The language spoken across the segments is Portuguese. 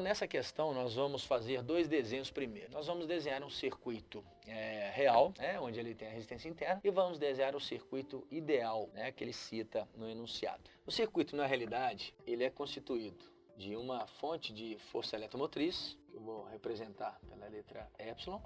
nessa questão nós vamos fazer dois desenhos primeiro. Nós vamos desenhar um circuito real, onde ele tem a resistência interna, e vamos desenhar o circuito ideal, que ele cita no enunciado. O circuito, na realidade, ele é constituído de uma fonte de força eletromotriz, que eu vou representar pela letra epsilon,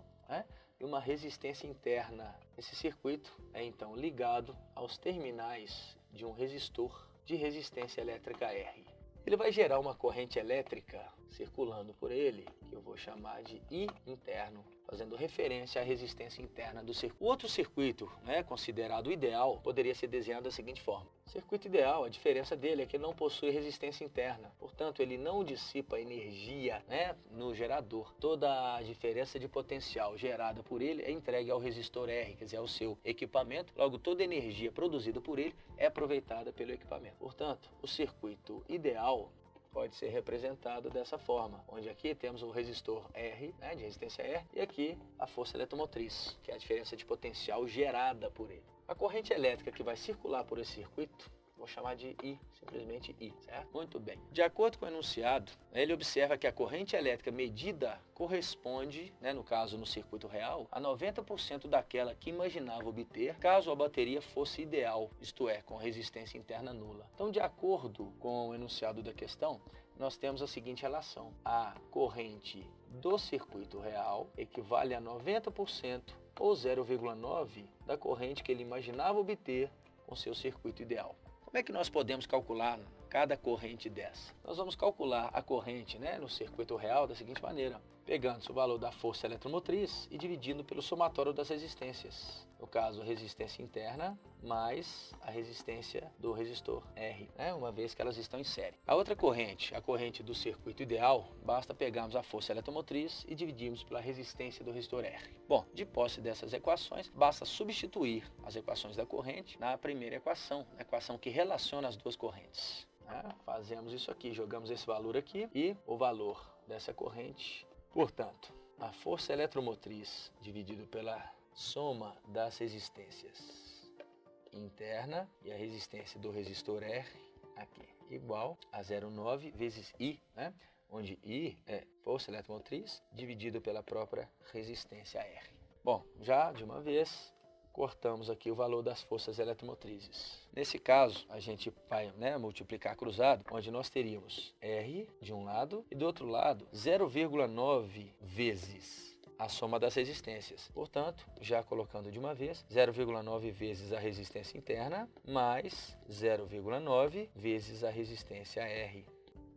e uma resistência interna. Esse circuito é então ligado aos terminais de um resistor de resistência elétrica R. Ele vai gerar uma corrente elétrica circulando por ele, que eu vou chamar de I interno, fazendo referência à resistência interna do circuito. O outro circuito, considerado ideal, poderia ser desenhado da seguinte forma. O circuito ideal, a diferença dele é que ele não possui resistência interna, portanto ele não dissipa energia no gerador. Toda a diferença de potencial gerada por ele é entregue ao resistor R, quer dizer, ao seu equipamento. Logo, toda a energia produzida por ele é aproveitada pelo equipamento. Portanto, o circuito ideal pode ser representado dessa forma, onde aqui temos o resistor R, de resistência R, e aqui a força eletromotriz, que é a diferença de potencial gerada por ele. A corrente elétrica que vai circular por esse circuito, vou chamar de I, simplesmente I, certo? Muito bem. De acordo com o enunciado, ele observa que a corrente elétrica medida corresponde, no caso no circuito real, a 90% daquela que imaginava obter caso a bateria fosse ideal, isto é, com resistência interna nula. Então, de acordo com o enunciado da questão, nós temos a seguinte relação. A corrente do circuito real equivale a 90% ou 0,9 da corrente que ele imaginava obter com seu circuito ideal. Como é que nós podemos calcular cada corrente dessa? Nós vamos calcular a corrente no circuito real da seguinte maneira, pegando o valor da força eletromotriz e dividindo pelo somatório das resistências. No caso, a resistência interna mais a resistência do resistor R, uma vez que elas estão em série. A outra corrente, a corrente do circuito ideal, basta pegarmos a força eletromotriz e dividirmos pela resistência do resistor R. Bom, de posse dessas equações, basta substituir as equações da corrente na primeira equação, a equação que relaciona as duas correntes. Fazemos isso aqui, jogamos esse valor aqui e o valor dessa corrente. Portanto, a força eletromotriz dividido pela soma das resistências interna e a resistência do resistor R aqui, igual a 0,9 vezes I, onde I é força eletromotriz dividido pela própria resistência R. Bom, já de uma vez cortamos aqui o valor das forças eletromotrizes. Nesse caso, a gente vai multiplicar cruzado, onde nós teríamos R de um lado e do outro lado 0,9 vezes a soma das resistências. Portanto, já colocando de uma vez, 0,9 vezes a resistência interna mais 0,9 vezes a resistência R.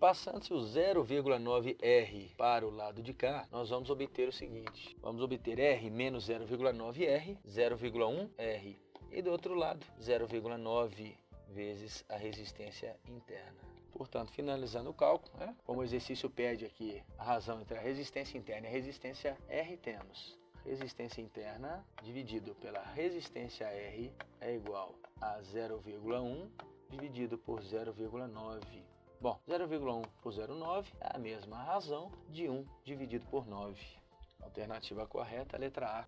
Passando-se o 0,9R para o lado de cá, nós vamos obter o seguinte. Vamos obter R menos 0,9R, 0,1R. E do outro lado, 0,9 vezes a resistência interna. Portanto, finalizando o cálculo, como o exercício pede aqui a razão entre a resistência interna e a resistência R, temos resistência interna dividido pela resistência R é igual a 0,1 dividido por 0,9. Bom, 0,1 por 0,9 é a mesma razão de 1 dividido por 9. Alternativa correta, letra A.